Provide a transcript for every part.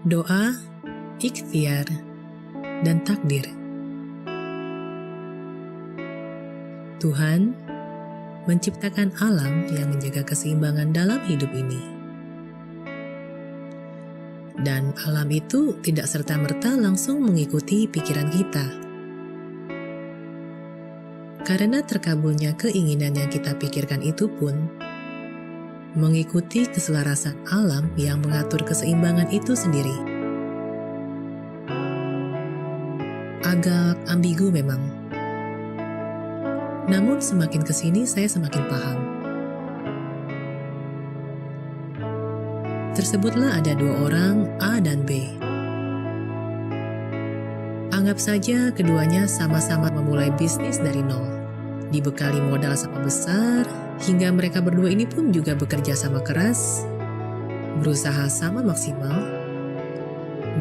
Doa, ikhtiar, dan takdir. Tuhan menciptakan alam yang menjaga keseimbangan dalam hidup ini. Dan alam itu tidak serta-merta langsung mengikuti pikiran kita. Karena terkabulnya keinginan yang kita pikirkan itu pun mengikuti keselarasan alam yang mengatur keseimbangan itu sendiri. Agak ambigu memang. Namun semakin kesini saya semakin paham. Tersebutlah ada dua orang, A dan B. Anggap saja keduanya sama-sama memulai bisnis dari nol, dibekali modal sama besar, hingga mereka berdua ini pun juga bekerja sama keras, berusaha sama maksimal,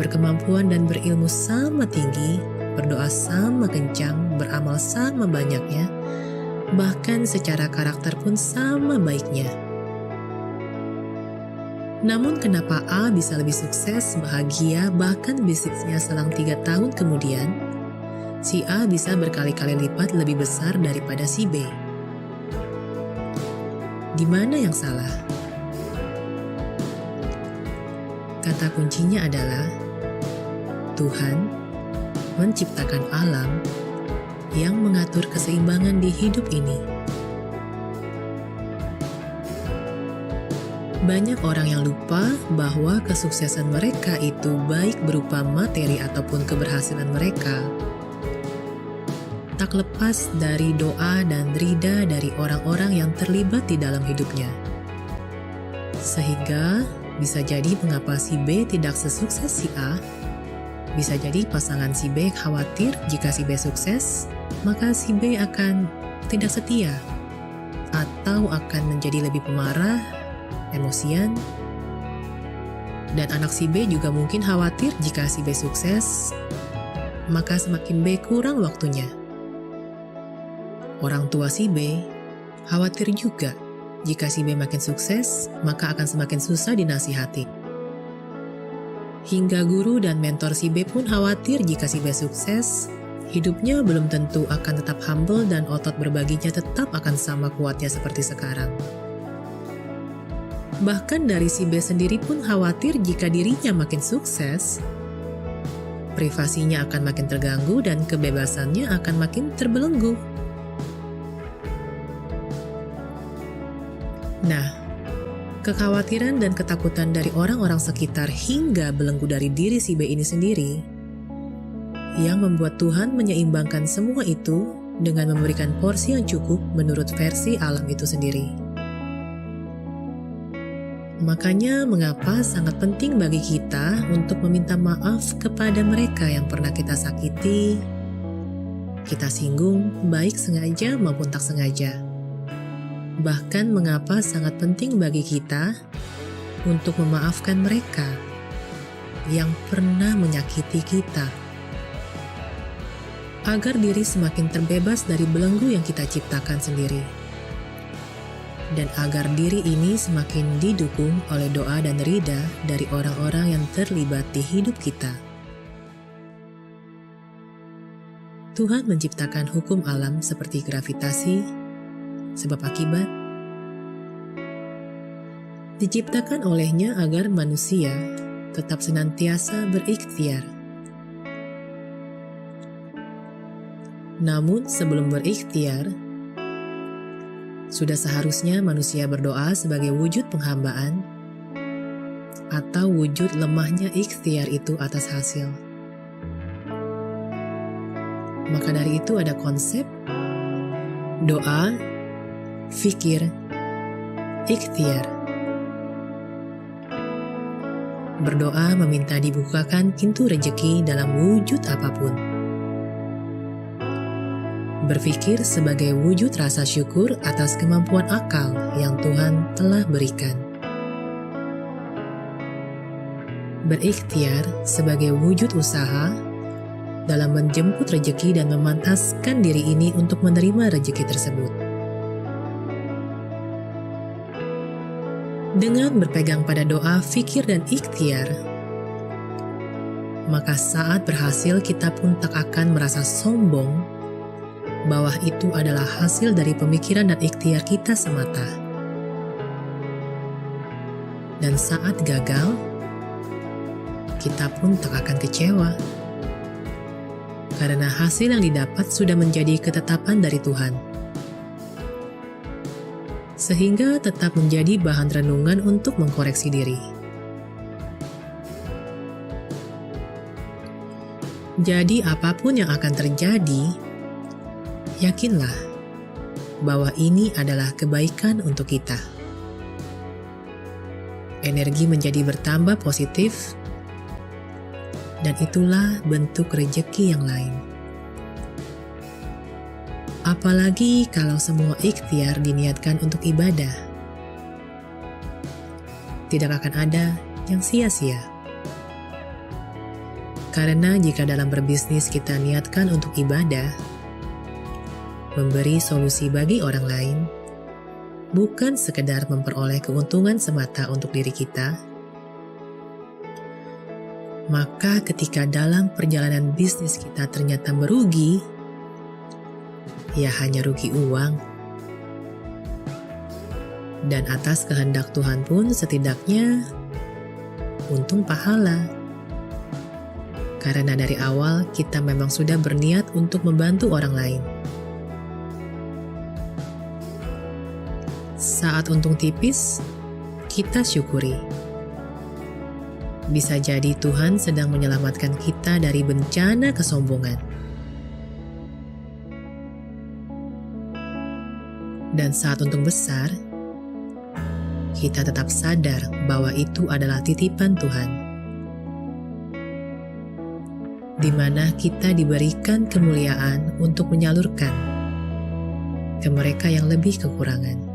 berkemampuan dan berilmu sama tinggi, berdoa sama kencang, beramal sama banyaknya, bahkan secara karakter pun sama baiknya. Namun kenapa A bisa lebih sukses, bahagia, bahkan bisnisnya selang 3 tahun kemudian, si A bisa berkali-kali lipat lebih besar daripada si B? Di mana yang salah? Kata kuncinya adalah Tuhan menciptakan alam yang mengatur keseimbangan di hidup ini. Banyak orang yang lupa bahwa kesuksesan mereka itu baik berupa materi ataupun keberhasilan mereka tak lepas dari doa dan rida dari orang-orang yang terlibat di dalam hidupnya. Sehingga bisa jadi mengapa si B tidak sesukses si A, bisa jadi pasangan si B khawatir jika si B sukses, maka si B akan tidak setia, atau akan menjadi lebih pemarah, emosian, dan anak si B juga mungkin khawatir jika si B sukses, maka semakin B kurang waktunya. Orang tua si B khawatir juga jika si B makin sukses, maka akan semakin susah dinasihati. Hingga guru dan mentor si B pun khawatir jika si B sukses, hidupnya belum tentu akan tetap humble dan otot berbaginya tetap akan sama kuatnya seperti sekarang. Bahkan dari si B sendiri pun khawatir jika dirinya makin sukses, privasinya akan makin terganggu dan kebebasannya akan makin terbelenggu. Nah, kekhawatiran dan ketakutan dari orang-orang sekitar hingga belenggu dari diri si B ini sendiri yang membuat Tuhan menyeimbangkan semua itu dengan memberikan porsi yang cukup menurut versi alam itu sendiri. Makanya mengapa sangat penting bagi kita untuk meminta maaf kepada mereka yang pernah kita sakiti, kita singgung, baik sengaja maupun tak sengaja. Bahkan mengapa sangat penting bagi kita untuk memaafkan mereka yang pernah menyakiti kita, agar diri semakin terbebas dari belenggu yang kita ciptakan sendiri, dan agar diri ini semakin didukung oleh doa dan rida dari orang-orang yang terlibat di hidup kita. Tuhan menciptakan hukum alam seperti gravitasi, sebab akibat, diciptakan olehnya agar manusia tetap senantiasa berikhtiar. Namun sebelum berikhtiar, sudah seharusnya manusia berdoa sebagai wujud penghambaan atau wujud lemahnya ikhtiar itu atas hasil. Maka dari itu ada konsep doa, fikir, ikhtiar. Berdoa meminta dibukakan pintu rejeki dalam wujud apapun. Berfikir sebagai wujud rasa syukur atas kemampuan akal yang Tuhan telah berikan. Berikhtiar sebagai wujud usaha dalam menjemput rejeki dan memantaskan diri ini untuk menerima rejeki tersebut. Dengan berpegang pada doa, fikir, dan ikhtiar, maka saat berhasil kita pun tak akan merasa sombong bahwa itu adalah hasil dari pemikiran dan ikhtiar kita semata. Dan saat gagal, kita pun tak akan kecewa, karena hasil yang didapat sudah menjadi ketetapan dari Tuhan, sehingga tetap menjadi bahan renungan untuk mengkoreksi diri. Jadi apapun yang akan terjadi, yakinlah bahwa ini adalah kebaikan untuk kita. Energi menjadi bertambah positif, dan itulah bentuk rejeki yang lain. Apalagi kalau semua ikhtiar diniatkan untuk ibadah, tidak akan ada yang sia-sia. Karena jika dalam berbisnis kita niatkan untuk ibadah, memberi solusi bagi orang lain, bukan sekedar memperoleh keuntungan semata untuk diri kita, maka ketika dalam perjalanan bisnis kita ternyata merugi, ya hanya rugi uang. Dan atas kehendak Tuhan pun setidaknya untung pahala. Karena dari awal kita memang sudah berniat untuk membantu orang lain. Saat untung tipis, kita syukuri. Bisa jadi Tuhan sedang menyelamatkan kita dari bencana kesombongan. Dan saat untung besar, kita tetap sadar bahwa itu adalah titipan Tuhan, di mana kita diberikan kemuliaan untuk menyalurkan ke mereka yang lebih kekurangan.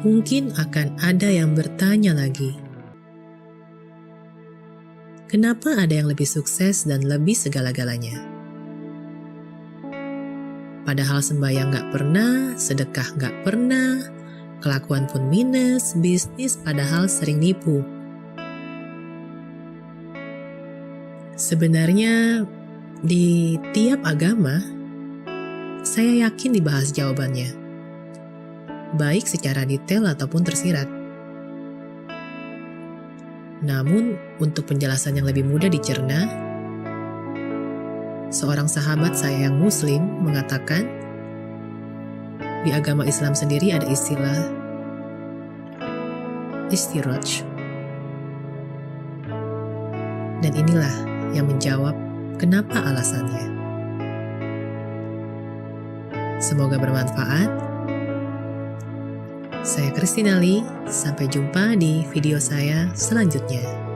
Mungkin akan ada yang bertanya lagi, kenapa ada yang lebih sukses dan lebih segala-galanya? Padahal sembahyang gak pernah, sedekah gak pernah, kelakuan pun minus, bisnis padahal sering nipu. Sebenarnya di tiap agama, saya yakin dibahas jawabannya, baik secara detail ataupun tersirat. Namun, untuk penjelasan yang lebih mudah dicerna, seorang sahabat saya yang Muslim mengatakan, di agama Islam sendiri ada istilah istiraj. Dan inilah yang menjawab kenapa alasannya. Semoga bermanfaat. Saya Christina Lee, sampai jumpa di video saya selanjutnya.